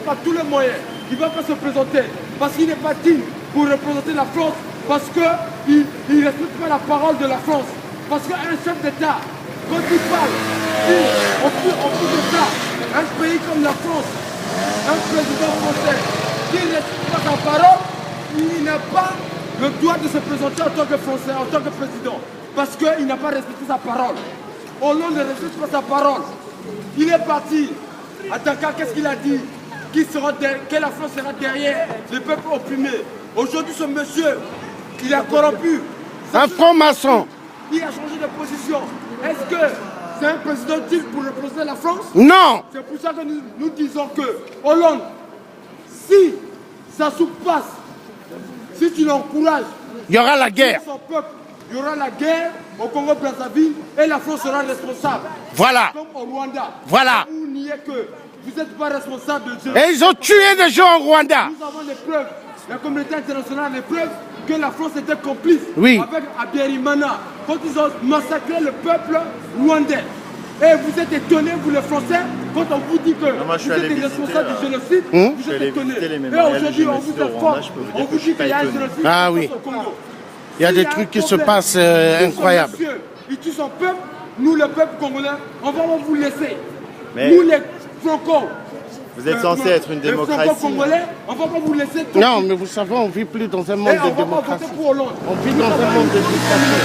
par tous les moyens. Il ne va pas se présenter parce qu'il n'est pas digne pour représenter la France, parce qu'il ne respecte pas la parole de la France. Parce qu'un chef d'État, quand il parle, on peut de ça, un pays comme la France, un président français qui ne respecte pas sa parole, il n'a pas le droit de se présenter en tant que Français, en tant que président. Parce qu'il n'a pas respecté sa parole. Hollande ne respecte pas sa parole. Il est parti à Dakar, qu'est-ce qu'il a dit? Que la France sera derrière le peuple opprimé. Aujourd'hui, ce monsieur, il a corrompu. Un franc-maçon. Il a changé de position. Est-ce que c'est un président digne pour représenter la France? Non. C'est pour ça que nous disons que Hollande, si ça se passe, si tu l'encourages, il y aura la guerre. Son peuple, il y aura la guerre au Congo-Brazzaville et la France sera responsable. Voilà. Comme au Rwanda. Voilà. Vous niez que vous n'êtes pas responsable de Dieu. Et ils ont tué des gens au Rwanda. Nous avons les preuves, la communauté internationale a les preuves que la France était complice avec Abiyarimana quand ils ont massacré le peuple rwandais. Et vous êtes étonnés, vous les Français, quand on vous dit que vous êtes les responsables du génocide, vous êtes étonnés. Et aujourd'hui, on vous informe, on vous dit qu'il y a un génocide au Congo. Il y a des trucs qui se passent incroyables. Monsieur, il tue son peuple, nous le peuple congolais, on va vous laisser. Nous les Franco. Vous êtes censé être une démocratie. Congolais, on va pas vous laisser tout. Non, mais vous savez, on ne vit plus dans un monde de démocratie. On vit dans un monde de dictature.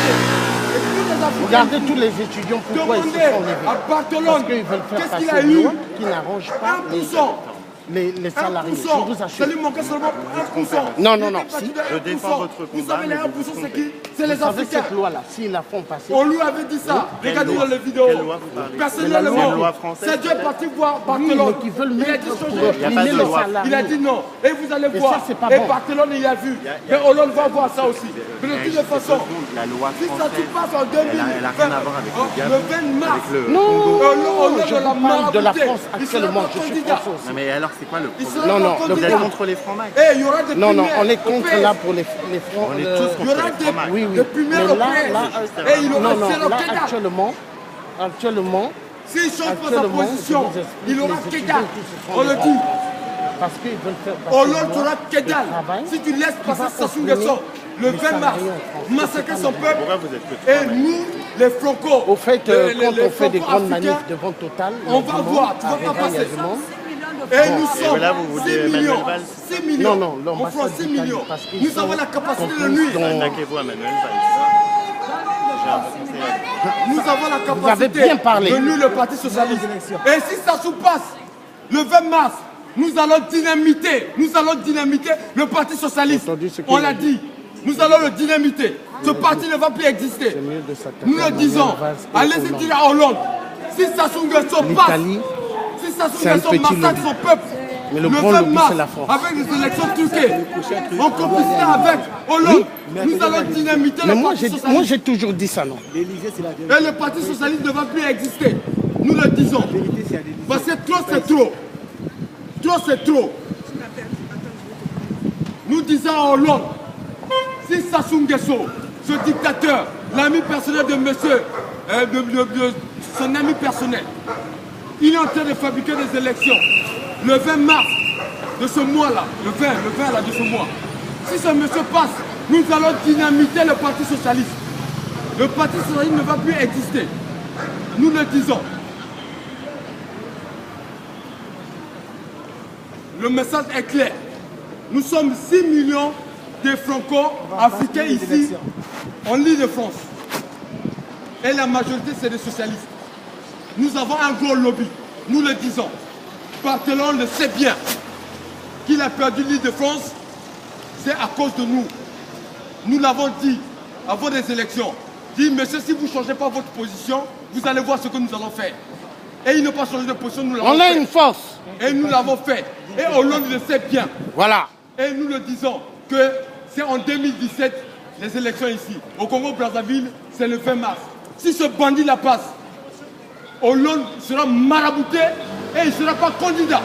Regardez tous les étudiants, pourquoi ils se sont levés. Parce qu'ils veulent faire passer une loi qui n'arrange pas les salariés. Je vous assure. Ça lui manquait seulement 1%. Non, non, non. Si. Je défends votre combat. Vous savez, les 1%, c'est qui? C'est les Africains. Cette loi-là, s'ils la font passer. On lui avait dit ça. Regardez dans les vidéos. Personnellement, c'est Dieu parti voir Barthelone. Il a dit changer les salariés. Il a dit non. Et vous allez voir. Et Barthelone, il a vu. Mais Hollande va voir ça aussi. Mais de toute façon, si ça se passe en 2020, le 20 mars, je parle de la France actuellement. Je suis français aussi. Mais alors, c'est quoi le problème? Non, non, vous êtes contre les francs-macs. Non, non, on est contre là pour les francs. On est tous contre les francs-macs. Oui, oui. Mais là, actuellement, s'il change pas sa position, il aura Kédal. On le dit. Parce qu'ils veulent faire passer. Hollande aura Kédal. Si tu laisses passer Sassou Nguesso le 20 mars, massacrer son peuple, et nous, les Franco, au fait, quand on fait des grandes manifs devant Total, on va voir, tu vas pas passer. Et nous sommes 6 millions. 6 millions. Non, non, on prend 6 millions. Nous avons la capacité de nuire. Attaquez-vous à Manuel Valls. Nous avons la capacité de nuire le Parti Socialiste. Et si ça se passe le 20 mars, nous allons dynamiter le Parti Socialiste. On l'a dit. Nous allons le dynamiter. Ce parti ne va plus exister. Nous le disons. Allez-y dire à Hollande. Si Sassou Nguesso passe, si Sassou Nguesso massacre son peuple, mais le 20 mars, avec les élections truquées, en complicité avec Hollande, nous allons dynamiter le Parti Socialiste. Moi, j'ai toujours dit ça, non. Et le Parti Socialiste ne va plus exister. Nous le disons. Parce que trop, c'est trop. Trop, c'est trop. Nous disons à Hollande, si Sassou Nguesso, ce dictateur, l'ami personnel de monsieur, son ami personnel, il est en train de fabriquer des élections le 20 mars de ce mois-là, le 20 là, de ce mois. Si ce monsieur passe, nous allons dynamiter le Parti Socialiste. Le Parti Socialiste ne va plus exister. Nous le disons. Le message est clair. Nous sommes 6 millions de franco-africains ici, en Île-de-France. Et la majorité, c'est des socialistes. Nous avons un gros lobby. Nous le disons. Barthelone le sait bien. Qu'il a perdu l'Île-de-France, c'est à cause de nous. Nous l'avons dit avant des élections. Dit, monsieur, si vous ne changez pas votre position, vous allez voir ce que nous allons faire. Et il n'a pas changé de position, nous l'avons fait. On a une force. Et nous l'avons fait. Et Hollande le sait bien. Voilà. Et nous le disons que c'est en 2017 les élections ici. Au Congo-Brazzaville, c'est le 20 mars. Si ce bandit la passe, Hollande sera marabouté et il ne sera pas candidat.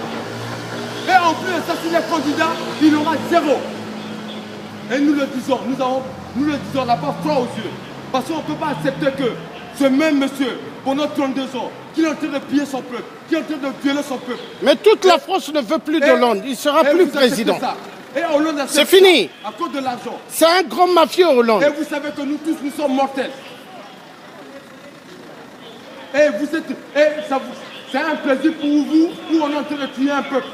Et en plus de ça, s'il est candidat, il aura 0. Et nous le disons, on n'a pas froid aux yeux. Parce qu'on ne peut pas accepter que ce même monsieur, pendant 32 ans, qu'il est en train de piller son peuple, qu'il est en train de violer son peuple. Mais toute la France ne veut plus d'Hollande. Il ne sera plus président. C'est fini. À cause de l'argent. C'est un grand mafieux, Hollande. Et vous savez que nous tous, nous sommes mortels. Et c'est un plaisir pour vous, où on est en train de tuer un peuple.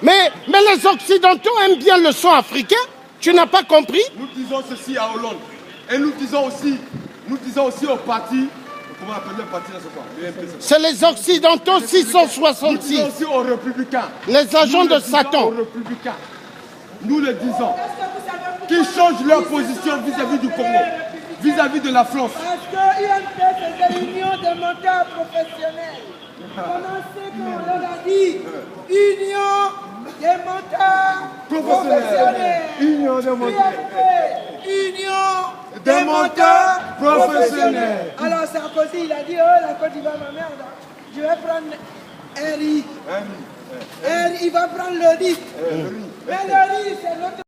Mais les Occidentaux aiment bien le son africain. Tu n'as pas compris? Nous disons ceci à Hollande. Et nous disons aussi au parti, comment on appelle le parti là, c'est les Occidentaux 666. Nous disons aussi aux Républicains. Les agents de Satan. Aux Républicains. Nous le disons. Qu'ils changent leur position vis-à-vis du Congo, vis-à-vis de la France. Parce que l'UNP faisait l'union des menteurs professionnels. Commencez comme on l'a dit. Union des menteurs professionnels. Union des menteurs. Union des menteurs professionnels. Alors Sarkozy, il a dit, oh la Côte d'Ivoire, ma merde, je vais prendre RI. Il va prendre le riz. Mais le riz, c'est notre...